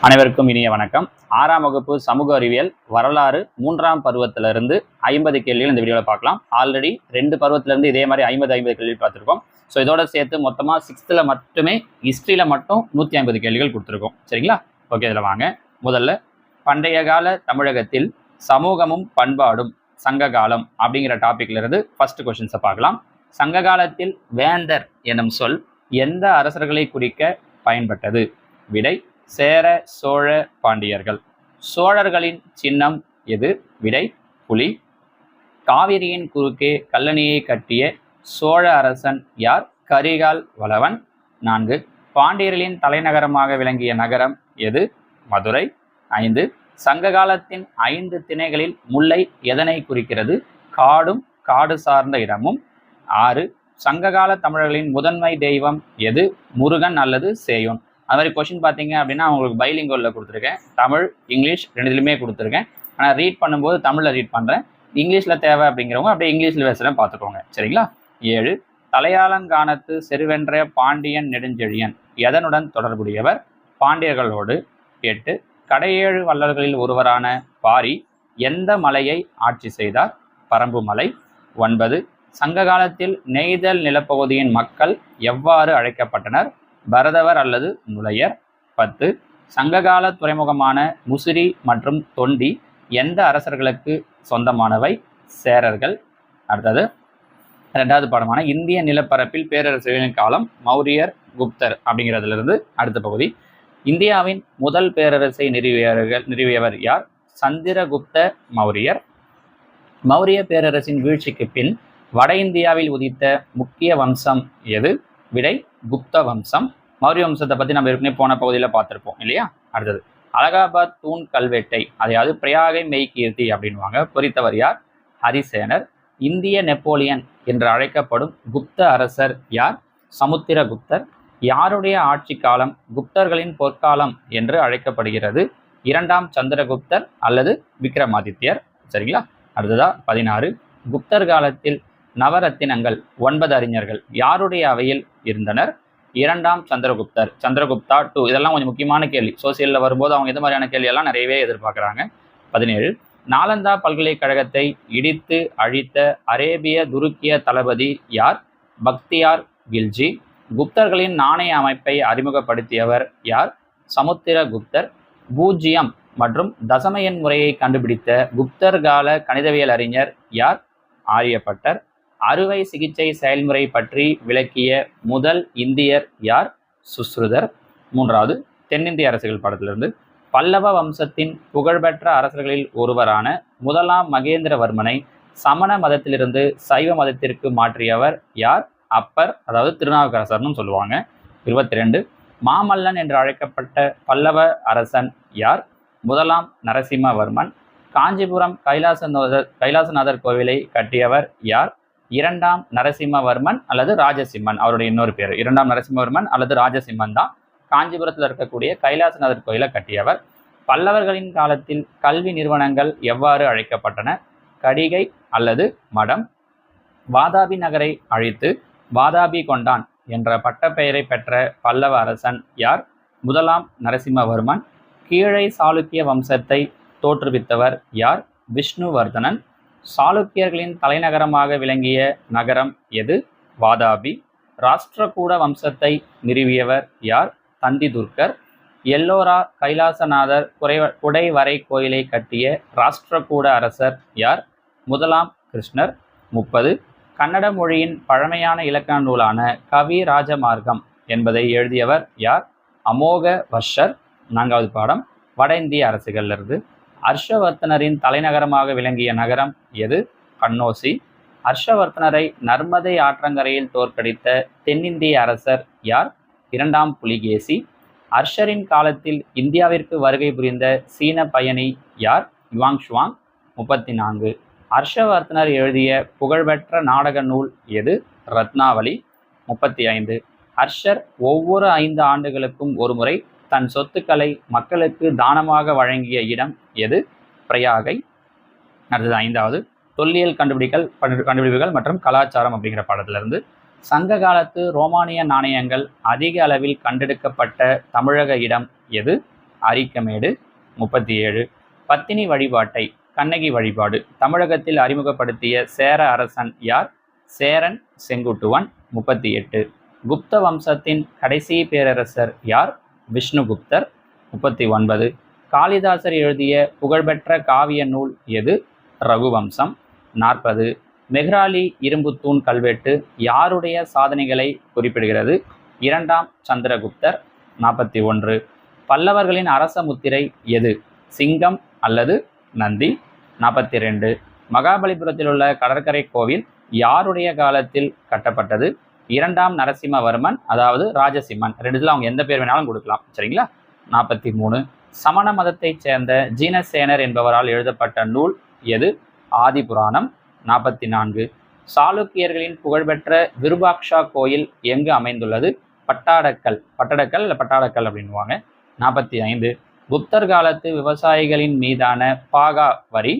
அனைவருக்கும் இனிய வணக்கம். 6ஆம் வகுப்பு சமூக அறிவியல் வரலாறு 3ஆம் பருவத்திலிருந்து 50 கேள்விகள் இந்த வீடியோவில் பார்க்கலாம். ஆல்ரெடி 2 பருவத்திலிருந்து இதே மாதிரி 50 கேள்வி பார்த்துருக்கோம். ஸோ இதோட சேர்த்து மொத்தமாக 6th மட்டுமே ஹிஸ்ட்ரியில் மட்டும் 150 கேள்விகள் கொடுத்துருக்கோம். சரிங்களா? ஓகே, இதில் வாங்க. முதல்ல பண்டைய கால தமிழகத்தில் சமூகமும் பண்பாடும் சங்க காலம் அப்படிங்கிற டாபிக்ல இருந்து ஃபர்ஸ்ட் கொஸ்டின்ஸை பார்க்கலாம். சங்க காலத்தில் வேந்தர் எனும் சொல் எந்த அரசர்களை குறிக்க பயன்பட்டது? விடை சேர, சோழ, பாண்டியர்கள். சோழர்களின் சின்னம் எது? விடை புலி. காவிரியின் குறுக்கே கல்லணையை கட்டிய சோழ அரசன் யார்? கரிகால் வளவன். 4. பாண்டியர்களின் தலைநகரமாக விளங்கிய நகரம் எது? மதுரை. 5. சங்க காலத்தின் 5 திணைகளில் முல்லை எதனை குறிக்கிறது? காடும் காடு சார்ந்த இடமும். 6. சங்ககால தமிழர்களின் முதன்மை தெய்வம் எது? முருகன் அல்லது சேயோன். அது மாதிரி கொஸ்டின் பார்த்தீங்க அப்படின்னா உங்களுக்கு பைலிங்கோலில் கொடுத்துருக்கேன். தமிழ் இங்கிலீஷ் ரெண்டுலையுமே கொடுத்துருக்கேன். ஆனால் ரீட் பண்ணும்போது தமிழில் ரீட் பண்ணுறேன். இங்கிலீஷில் தேவை அப்படிங்கிறவங்க அப்படியே இங்கிலீஷில் பேசுகிறேன், பார்த்துக்கோங்க. சரிங்களா? 7. தலையாலங்கானத்து செருவென்ற பாண்டியன் நெடுஞ்செழியன் எதனுடன் தொடர்புடையவர்? பாண்டியர்களோடு. 8. கடையேழு வள்ளல்களில் ஒருவரான பாரி எந்த மலையை ஆட்சி செய்தார்? பரம்பு மலை. 9. சங்க காலத்தில் நெய்தல் நிலப்பகுதியின் மக்கள் எவ்வாறு அழைக்கப்பட்டனர்? பரதவர் அல்லது நுளையர். 10. சங்ககால துறைமுகமான முசிறி மற்றும் தொண்டி எந்த அரசர்களுக்கு சொந்தமானவை? சேரர்கள். அடுத்தது 2வது பாடமான இந்திய நிலப்பரப்பில் பேரரசுகளின் காலம் மௌரியர், குப்தர் அப்படிங்கிறதுலேருந்து அடுத்த பகுதி. இந்தியாவின் முதல் பேரரசை நிறுவியவர் யார்? சந்திரகுப்த மௌரியர். மௌரிய பேரரசின் வீழ்ச்சிக்கு பின் வட இந்தியாவில் உதித்த முக்கிய வம்சம் எது? விடை குப்த வம்சம். மௌரிய வம்சத்தை பற்றி நம்ம ஏற்கனவே போன பகுதியில் பார்த்துருப்போம் இல்லையா? அடுத்தது அலகாபாத் தூண் கல்வெட்டை, அதாவது பிரயாகை மெய்கீர்த்தி அப்படின்வாங்க, பொறித்தவர் யார்? ஹரிசேனர். இந்திய நெப்போலியன் என்று அழைக்கப்படும் குப்த அரசர் யார்? சமுத்திரகுப்தர். யாருடைய ஆட்சி காலம் குப்தர்களின் பொற்காலம் என்று அழைக்கப்படுகிறது? 2ஆம் சந்திரகுப்தர் அல்லது விக்ரமாதித்யர். சரிங்களா? அடுத்ததா 16. குப்தர் காலத்தில் நவரத்தினங்கள் 9 அறிஞர்கள் யாருடைய அவையில் இருந்தனர்? 2ஆம் சந்திரகுப்தர், சந்திரகுப்தா 2. இதெல்லாம் கொஞ்சம் முக்கியமான கேள்வி. சோசியலில் வரும்போது அவங்க இது மாதிரியான கேள்வியெல்லாம் நிறையவே எதிர்பார்க்குறாங்க. 17. நாலந்தா பல்கலைக்கழகத்தை இடித்து அழித்த அரேபிய துருக்கிய தளபதி யார்? பக்தியார் கில்ஜி. குப்தர்களின் நாணய அமைப்பை அறிமுகப்படுத்தியவர் யார்? சமுத்திரகுப்தர். பூஜ்ஜியம் மற்றும் தசம எண் முறையை கண்டுபிடித்த குப்தர் கால கணிதவியல் அறிஞர் யார்? ஆரியப்பட்டர். அறுவை சிகிச்சை செயல்முறை பற்றி விளக்கிய முதல் இந்தியர் யார்? சுஸ்ருதர். 3வது தென்னிந்திய அரசுகள் படத்திலிருந்து பல்லவ வம்சத்தின் புகழ்பெற்ற அரசர்களில் ஒருவரான 1ஆம் மகேந்திரவர்மனை சமண மதத்திலிருந்து சைவ மதத்திற்கு மாற்றியவர் யார்? அப்பர், அதாவது திருநாவுக்கரசர்னு சொல்லுவாங்க. 22. மாமல்லன் என்று அழைக்கப்பட்ட பல்லவ அரசன் யார்? 1ஆம் நரசிம்மவர்மன். காஞ்சிபுரம் கைலாசநாதர் கோவிலை கட்டியவர் யார்? 2ஆம் நரசிம்மவர்மன் அல்லது ராஜசிம்மன். அவருடைய இன்னொரு பேர் 2ஆம் நரசிம்மவர்மன் அல்லது ராஜசிம்மன் தான் காஞ்சிபுரத்தில் இருக்கக்கூடிய கைலாசநாதர் கோயிலை கட்டியவர். பல்லவர்களின் காலத்தில் கல்வி நிறுவனங்கள் எவ்வாறு அழைக்கப்பட்டன? கடிகை அல்லது மடம். வாதாபி நகரை அழித்து வாதாபி கொண்டான் என்ற பட்டப்பெயரை பெற்ற பல்லவ அரசன் யார்? 1ஆம் நரசிம்மவர்மன். கீழை சாளுக்கிய வம்சத்தை தோற்றுவித்தவர் யார்? விஷ்ணுவர்தனன். சாளுக்கியர்களின் தலைநகரமாக விளங்கிய நகரம் எது? வாதாபி. ராஷ்டிரகூட வம்சத்தை நிறுவியவர் யார்? தந்திதுர்க்கர். எல்லோரா கைலாசநாதர் குடைவரை கோயிலை கட்டிய ராஷ்டிரகூட அரசர் யார்? 1ஆம் கிருஷ்ணர். 30. கன்னட மொழியின் பழமையான இலக்கண நூலான கவி ராஜமார்க்கம் என்பதை எழுதியவர் யார்? அமோக வர்ஷர். 4வது பாடம் வட இந்திய அரசுகளிலிருந்து ஹர்ஷவர்த்தனரின் தலைநகரமாக விளங்கிய நகரம் எது? கண்ணோசி. ஹர்ஷவர்த்தனரை நர்மதை ஆற்றங்கரையில் தோற்கடித்த தென்னிந்திய அரசர் யார்? 2ஆம் புலிகேசி. ஹர்ஷரின் காலத்தில் இந்தியாவிற்கு வருகை புரிந்த சீன பயணி யார்? யுவாங்ஷுவாங். 34. ஹர்ஷவர்த்தனர் எழுதிய புகழ்பெற்ற நாடக நூல் எது? ரத்னாவளி. 35. ஹர்ஷர் ஒவ்வொரு 5 ஆண்டுகளுக்கும் ஒருமுறை தன் சொத்துக்களை மக்களுக்கு தானமாக வழங்கிய இடம் எது? பிரயாகை. அடுத்தது 5வது தொல்லியல் கண்டுபிடிப்புகள் மற்றும் கலாச்சாரம் அப்படிங்கிற பாடத்திலிருந்து சங்க காலத்து ரோமானிய நாணயங்கள் அதிக அளவில் கண்டெடுக்கப்பட்ட தமிழக இடம் எது? அரிக்கமேடு 37. பத்தினி வழிபாட்டை கண்ணகி வழிபாடு தமிழகத்தில் அறிமுகப்படுத்திய சேர அரசன் யார்? சேரன் செங்குட்டுவன் 38. குப்த வம்சத்தின் கடைசி பேரரசர் யார்? விஷ்ணுகுப்தர் 39. காளிதாசர் எழுதிய புகழ்பெற்ற காவிய நூல் எது? ரகுவம்சம் 40. மெஹ்ராலி இரும்புத்தூண் கல்வெட்டு யாருடைய சாதனைகளை குறிப்பிடுகிறது? இரண்டாம் சந்திரகுப்தர் 41. பல்லவர்களின் அரச முத்திரை எது? சிங்கம் அல்லது நந்தி 42. மகாபலிபுரத்தில் உள்ள கடற்கரை கோவில் யாருடைய காலத்தில் கட்டப்பட்டது? இரண்டாம் நரசிம்மவர்மன், அதாவது ராஜசிம்மன். ரெண்டுல அவங்க எந்த பேர் வேணாலும் கொடுக்கலாம், சரிங்களா? 43. சமண மதத்தைச் சேர்ந்த ஜீனசேனர் என்பவரால் எழுதப்பட்ட நூல் எது? ஆதிபுராணம் 44. சாளுக்கியர்களின் புகழ்பெற்ற விருபாக்ஷா கோயில் எங்கு அமைந்துள்ளது? பட்டாடக்கல் இல்லை பட்டாடக்கல் அப்படின்வாங்க. 45. குப்தர் காலத்து விவசாயிகளின் மீதான பாகாவரி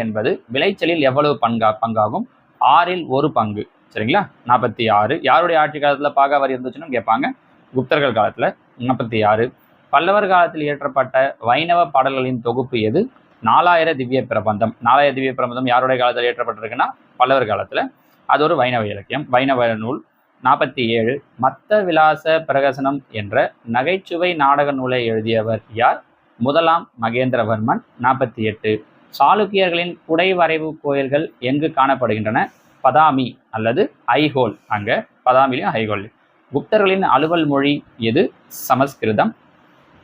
என்பது விளைச்சலில் எவ்வளவு பங்காகும்? 1/6 பங்கு, சரிங்களா? 46. யாருடைய ஆட்சி காலத்தில் பாகாவரி இருந்துச்சுன்னு கேட்பாங்க. குப்தர்கள் காலத்தில். 46. பல்லவர் காலத்தில் இயற்றப்பட்ட வைணவ பாடல்களின் தொகுப்பு எது? 4000 திவ்ய பிரபந்தம். 4000 திவ்ய பிரபந்தம் யாருடைய காலத்தில் இயற்றப்பட்டிருக்குன்னா பல்லவர் காலத்தில். அது ஒரு வைணவ இலக்கியம், வைணவ நூல். 47. மத்த விலாச பிரகசனம் என்ற நகைச்சுவை நாடக நூலை எழுதியவர் யார்? முதலாம் மகேந்திரவர்மன். 48. சாளுக்கியர்களின் குடைவரைவு கோயில்கள் எங்கு காணப்படுகின்றன? பதாமி அல்லது ஐஹோல். அங்கே பதாமிலையும் ஐஹோல். குப்தர்களின் அலுவல் மொழி எது? சமஸ்கிருதம்.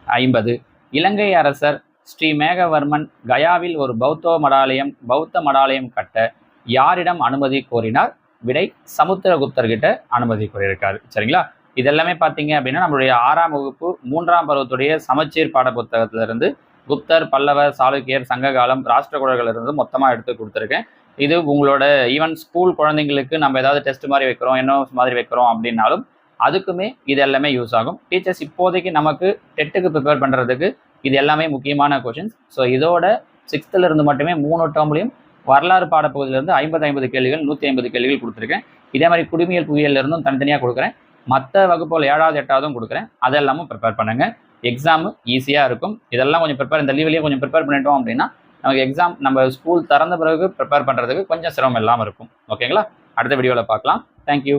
50. இலங்கை அரசர் ஸ்ரீமேகவர்மன் கயாவில் ஒரு பௌத்த மடாலயம் கட்ட யாரிடம் அனுமதி கோரினார்? விடை சமுத்திரகுப்தர்கிட்ட அனுமதி கோரியிருக்காரு, சரிங்களா? இதெல்லாமே பார்த்தீங்க அப்படின்னா நம்மளுடைய 6ஆம் வகுப்பு 3ஆம் பருவத்துடைய சமச்சீர் பாட புத்தகத்திலிருந்து குப்தர், பல்லவர், சாளுக்கியர், சங்ககாலம், ராஷ்டிரகூடர்கள் இருந்து மொத்தமாக எடுத்து கொடுத்துருக்கேன். இது உங்களோட ஈவன் ஸ்கூல் குழந்தைங்களுக்கு நம்ம ஏதாவது டெஸ்ட் மாதிரி வைக்கிறோம், என்ஓஎஸ் மாதிரி வைக்கிறோம் அப்படின்னாலும் அதுக்குமே இது எல்லாமே யூஸ் ஆகும். டீச்சர்ஸ் இப்போதைக்கு நமக்கு டெட்டுக்கு ப்ரிப்பேர் பண்ணுறதுக்கு இது எல்லாமே முக்கியமான கொஷின்ஸ். ஸோ இதோட 6th இருந்து மட்டுமே 3 டேர்ம்லையும் வரலாறு பாடப்பகுதியிலிருந்து 50 கேள்விகள் 150 கேள்விகள் கொடுத்துருக்கேன். இதே மாதிரி குடிமியல் புவியியல் இருந்தும் தனித்தனியாக கொடுக்குறேன். மற்ற வகுப்புகள் 7வது 8வதும் கொடுக்குறேன். அதெல்லாமும் ப்ரிப்பேர் பண்ணுங்கள். எக்ஸாமு ஈஸியாக இருக்கும். இதெல்லாம் கொஞ்சம் இந்த லீவ்லேயே கொஞ்சம் ப்ரிப்பேர் பண்ணிட்டோம் அப்படின்னா நமக்கு எக்ஸாம் நம்ம ஸ்கூல் திறந்த பிறகு ப்ரிப்பேர் பண்ணுறதுக்கு கொஞ்சம் சிரமம் இல்லாமல் இருக்கும். ஓகேங்களா? அடுத்த வீடியோவில் பார்க்கலாம். தேங்க்யூ.